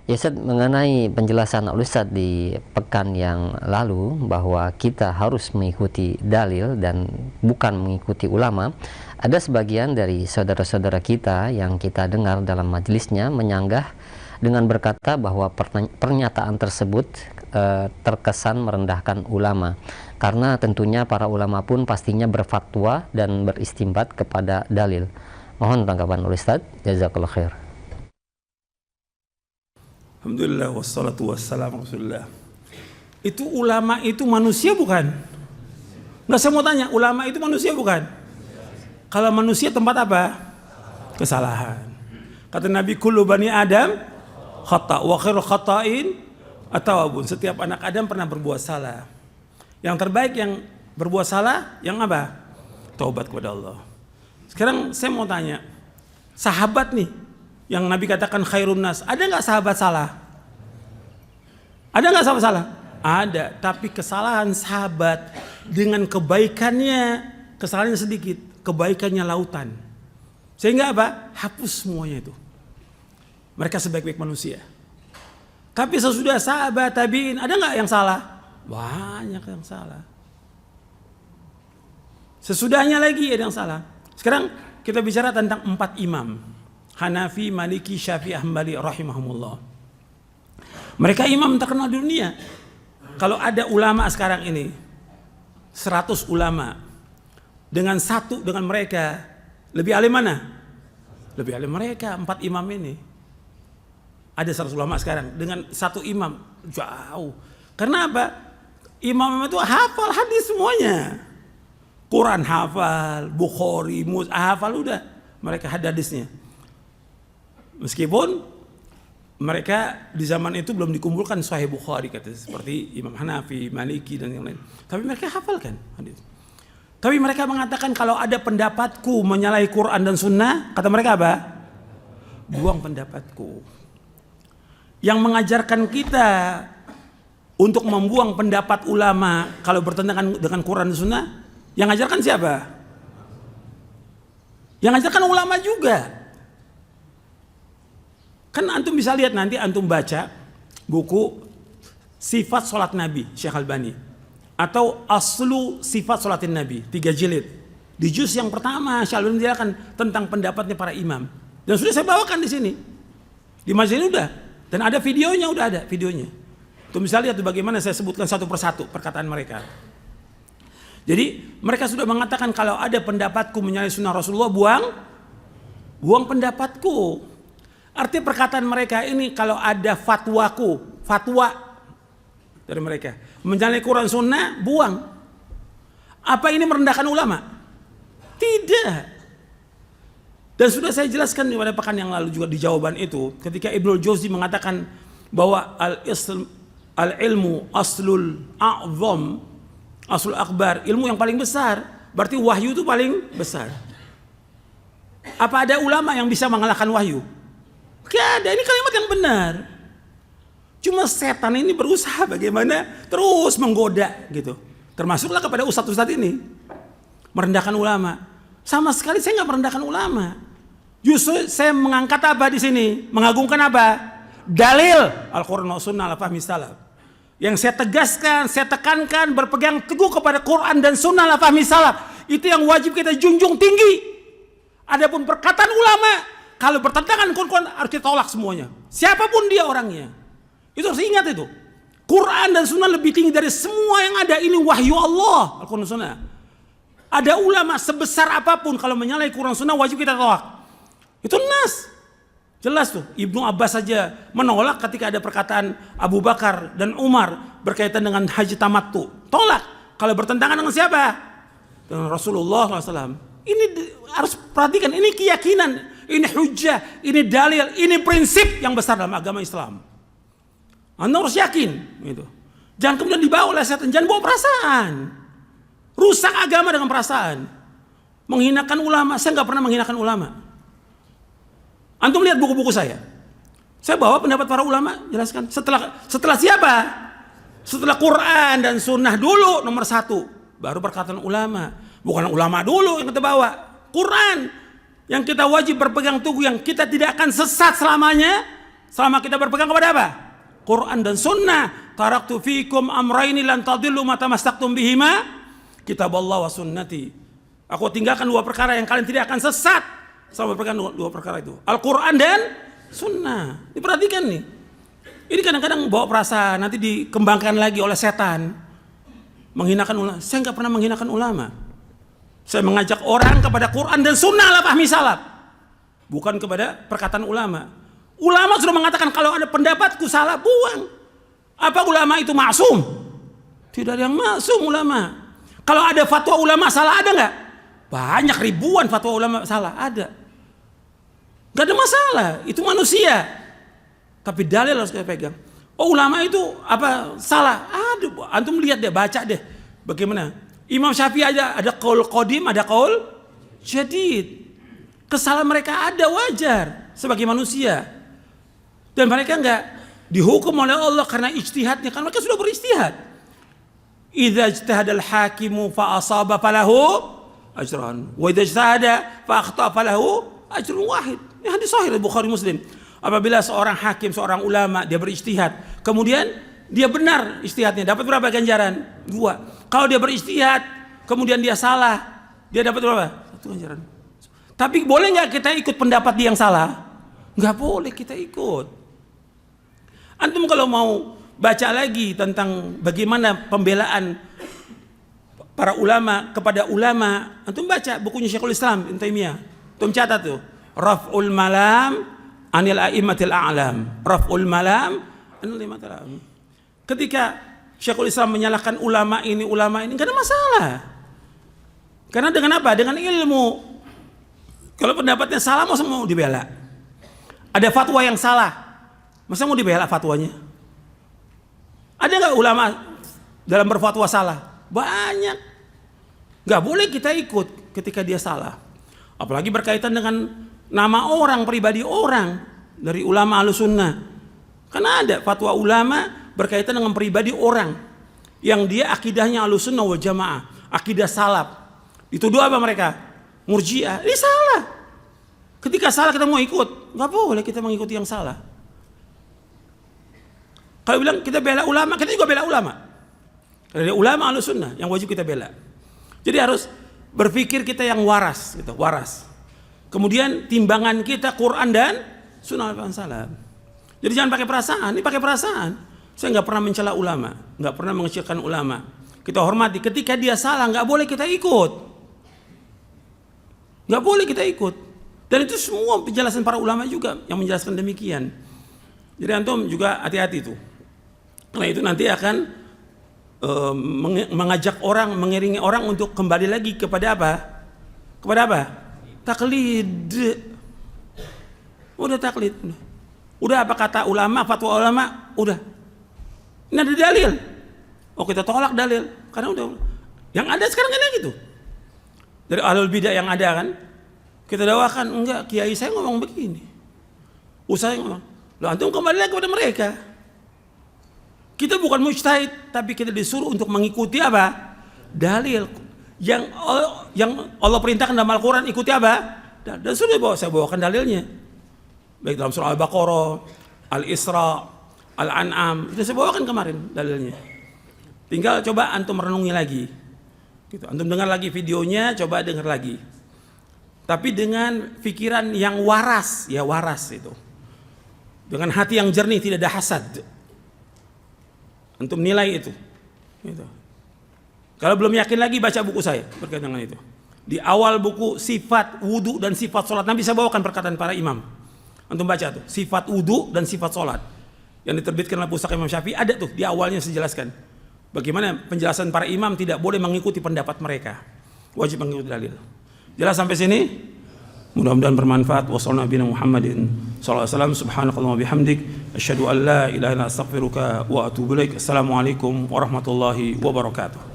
Ya Ustaz, mengenai penjelasan Ustaz di pekan yang lalu bahwa kita harus mengikuti dalil dan bukan mengikuti ulama, ada sebagian dari saudara-saudara kita yang kita dengar dalam majelisnya menyanggah dengan berkata bahwa pernyataan tersebut terkesan merendahkan ulama, karena tentunya para ulama pun pastinya berfatwa dan beristimbat kepada dalil. Mohon tanggapan Ustaz. Jazakallahu khair. Alhamdulillah wassalatu wassalamu rasulullah. Itu ulama itu manusia bukan? Nggak, saya mau tanya, ulama itu manusia bukan? Kalau manusia tempat apa? Kesalahan. Kata Nabi, kullu bani Adam khata' wa khairul khata'in at-tawwabun. Setiap anak Adam pernah berbuat salah. Yang terbaik yang berbuat salah yang apa? Taubat kepada Allah. Sekarang saya mau tanya, sahabat nih yang Nabi katakan khairun nas, ada nggak sahabat salah? Ada nggak sahabat salah? Ada, tapi kesalahan sahabat dengan kebaikannya, kesalahannya sedikit, kebaikannya lautan. Sehingga apa? Hapus semuanya itu. Mereka sebaik-baik manusia. Tapi sesudah sahabat tabiin, ada nggak yang salah? Banyak yang salah. Sesudahnya lagi ada yang salah. Sekarang kita bicara tentang 4 imam. Hanafi, Maliki, Syafi'i, Hambali rahimahumullah. Mereka imam terkenal di dunia. Kalau ada ulama sekarang ini 100 ulama dengan mereka, lebih alim mana? Lebih alim mereka 4 imam ini. Ada 100 ulama sekarang dengan 1 imam, jauh. Karena apa? Imam itu hafal hadis semuanya. Quran hafal, Bukhari, hafal udah mereka hadisnya. Meskipun mereka di zaman itu belum dikumpulkan Sahih Bukhari seperti Imam Hanafi, Maliki dan yang lain. Tapi mereka hafalkan hadis. Tapi mereka mengatakan kalau ada pendapatku menyalahi Quran dan Sunnah, kata mereka apa? Buang pendapatku. Yang mengajarkan kita untuk membuang pendapat ulama kalau bertentangan dengan Quran dan Sunnah, yang mengajarkan siapa? Yang mengajarkan ulama juga. Kan antum bisa lihat nanti antum baca buku Sifat Salat Nabi Syekh Albani atau Aslu Sifat Salatin Nabi 3 jilid. Di juz yang pertama Syekh Albani menjelaskan tentang pendapatnya para imam. Dan sudah saya bawakan di sini. Di majelis udah, dan ada videonya, udah ada videonya. Tuh bisa lihat tuh bagaimana saya sebutkan satu persatu perkataan mereka. Jadi mereka sudah mengatakan kalau ada pendapatku menyalahi sunnah Rasulullah, buang pendapatku. Artinya perkataan mereka ini kalau ada fatwa dari mereka menyalahi Quran Sunnah, buang. Apa ini merendahkan ulama? Tidak. Dan sudah saya jelaskan pada pekan yang lalu juga di jawaban itu, ketika Ibnul Jauzi mengatakan bahwa al-ilmu aslul a'zam, aslul akbar, ilmu yang paling besar, berarti wahyu itu paling besar. Apa ada ulama yang bisa mengalahkan wahyu? Gak ada, ini kalimat yang benar. Cuma setan ini berusaha bagaimana terus menggoda gitu. Termasuklah kepada ustadz-ustadz ini. Merendahkan ulama. Sama sekali saya nggak merendahkan ulama. Justru saya mengangkat apa di sini? Mengagungkan apa? Dalil Al-Quran wa Sunnah ala fahmi salaf. Yang saya tegaskan, saya tekankan, berpegang teguh kepada Quran dan Sunnah ala fahmi salaf. Itu yang wajib kita junjung tinggi. Adapun perkataan ulama, kalau bertentangan dengan Quran harus kita tolak semuanya. Siapapun dia orangnya. Itu harus ingat itu. Quran dan Sunnah lebih tinggi dari semua yang ada. Ini wahyu Allah. Al-Quran dan Sunnah. Ada ulama sebesar apapun kalau menyalahi Quran dan Sunnah wajib kita tolak. Itu nas. Jelas tuh. Ibnu Abbas saja menolak ketika ada perkataan Abu Bakar dan Umar berkaitan dengan haji tamattu. Tolak. Kalau bertentangan dengan siapa? Dengan Rasulullah SAW. Ini harus perhatikan. Ini keyakinan. Ini hujjah, ini dalil, ini prinsip yang besar dalam agama Islam. Anda harus yakin, gitu. Jangan kemudian dibawa oleh setan, jangan bawa perasaan. Rusak agama dengan perasaan. Menghinakan ulama, saya nggak pernah menghinakan ulama. Antum lihat buku-buku saya. Saya bawa pendapat para ulama, jelaskan. Setelah siapa? Setelah Quran dan Sunnah dulu nomor 1, baru perkataan ulama. Bukan ulama dulu yang kita bawa, Quran. Yang kita wajib berpegang teguh, yang kita tidak akan sesat selamanya Selama kita berpegang kepada apa? Quran dan Sunnah. Taraktu fikum amraini lan tadillu ma tamassaktum bihima, kitaballah wa sunnati. Aku tinggalkan dua perkara yang kalian tidak akan sesat selama berpegang dua perkara itu. Al-Quran dan Sunnah. Diperhatikan nih. Ini kadang-kadang bawa perasaan, nanti dikembangkan lagi oleh setan. Menghinakan ulama. Saya nggak pernah menghinakan ulama. Saya mengajak orang kepada Quran dan Sunnah ala fahmi salaf. Bukan kepada perkataan ulama. Ulama sudah mengatakan kalau ada pendapatku salah, buang. Apa ulama itu maksum? Tidak ada yang maksum ulama. Kalau ada fatwa ulama salah, ada nggak? Banyak, ribuan fatwa ulama salah, ada. Gak ada masalah, itu manusia. Tapi dalil harus kita pegang. Oh, ulama itu apa salah? Aduh, antum lihat deh, baca deh. Bagaimana? Imam Syafi'i ada qaul qadim, ada qaul jadid. Kesalahan mereka ada, wajar sebagai manusia. Dan mereka enggak dihukum oleh Allah karena ijtihadnya, karena mereka sudah berijtihad. Idza ijtahadal hakimu fa asaba falahu ajran, wa idza ijtahada fa akhta falahu ajrun wahid. Ini hadis sahih Bukhari Muslim. Apabila seorang hakim, seorang ulama, dia berijtihad, kemudian dia benar ijtihadnya, dapat berapa ganjaran? 2. Kalau dia berijtihad, kemudian dia salah, dia dapat berapa? 1 ganjaran. Tapi boleh nggak kita ikut pendapat dia yang salah? Nggak boleh kita ikut. Antum kalau mau baca lagi tentang bagaimana pembelaan para ulama kepada ulama, antum baca bukunya Syekhul Islam Ibnu Taimiyah. Antum catat tuh, Raf'ul Malam anil a'immatil a'lam. Raf'ul Malam anil a'immatil a'lam. Ketika Syekhul Islam menyalahkan ulama ini nggak ada masalah. Karena dengan apa? Dengan ilmu. Kalau pendapatnya salah, masa mau dibela? Ada fatwa yang salah, masa mau dibela fatwanya? Ada nggak ulama dalam berfatwa salah? Banyak. Nggak boleh kita ikut ketika dia salah. Apalagi berkaitan dengan nama orang, pribadi orang dari ulama Ahlussunnah. Karena ada fatwa ulama berkaitan dengan pribadi orang yang dia akidahnya Ahlussunnah wal Jamaah, akidah salaf. Dituduh apa mereka? Murji'ah. Ini salah. Ketika salah kita mau ikut, nggak boleh kita mengikuti yang salah. Kalau bilang kita bela ulama, kita juga bela ulama. Ada ulama Ahlussunnah yang wajib kita bela. Jadi harus berpikir kita yang waras, gitu, waras. Kemudian timbangan kita Quran dan Sunnah al-Salaf. Jadi jangan pakai perasaan. Ini pakai perasaan. Saya nggak pernah mencela ulama, nggak pernah mengecilkan ulama. Kita hormati. Ketika dia salah, nggak boleh kita ikut. Nggak boleh kita ikut. Dan itu semua penjelasan para ulama juga yang menjelaskan demikian. Jadi antum juga hati-hati tuh. Karena itu nanti akan mengajak orang, mengiringi orang untuk kembali lagi kepada apa? Kepada apa? Taklid. Udah taklid. Udah apa kata ulama, fatwa ulama, udah. Ini ada dalil. Oh, kita tolak dalil. Karena udah. Yang ada sekarang kan gitu. Dari ahlul bidah yang ada kan, kita dakwakan, enggak, kiai saya ngomong begini, usahanya ngomong, loh antum kembali lagi kepada mereka. Kita bukan mujtahid, tapi kita disuruh untuk mengikuti apa? Dalil yang Allah perintahkan dalam Al-Quran, ikuti apa? Dan sudah saya bawakan dalilnya, baik dalam surah Al-Baqarah, Al-Isra, Al-An'am, itu saya bawakan kemarin dalilnya. Tinggal coba antum renungi lagi. Gitu. Antum dengar lagi videonya, coba dengar lagi. Tapi dengan pikiran yang waras, ya waras itu. Dengan hati yang jernih, tidak ada hasad. Antum nilai itu. Gitu. Kalau belum yakin lagi, baca buku saya berkaitan dengan itu. Di awal buku sifat wudu dan sifat sholat, Nabi saya bawakan perkataan para imam. Antum baca tuh, sifat wudu dan sifat sholat. Yang diterbitkan oleh Pustaka Imam Syafi'i, ada tuh di awalnya saya jelaskan. Bagaimana penjelasan para imam tidak boleh mengikuti pendapat mereka, wajib mengikuti dalil. Jelas sampai sini? Mudah-mudahan bermanfaat. Wassallallahu ala Muhammadin sallallahu alaihi wasallam. Subhanakallahumma bihamdik asyhadu an la ilaha illa anta astaghfiruka wa atubu ilaik. Assalamualaikum warahmatullahi wabarakatuh.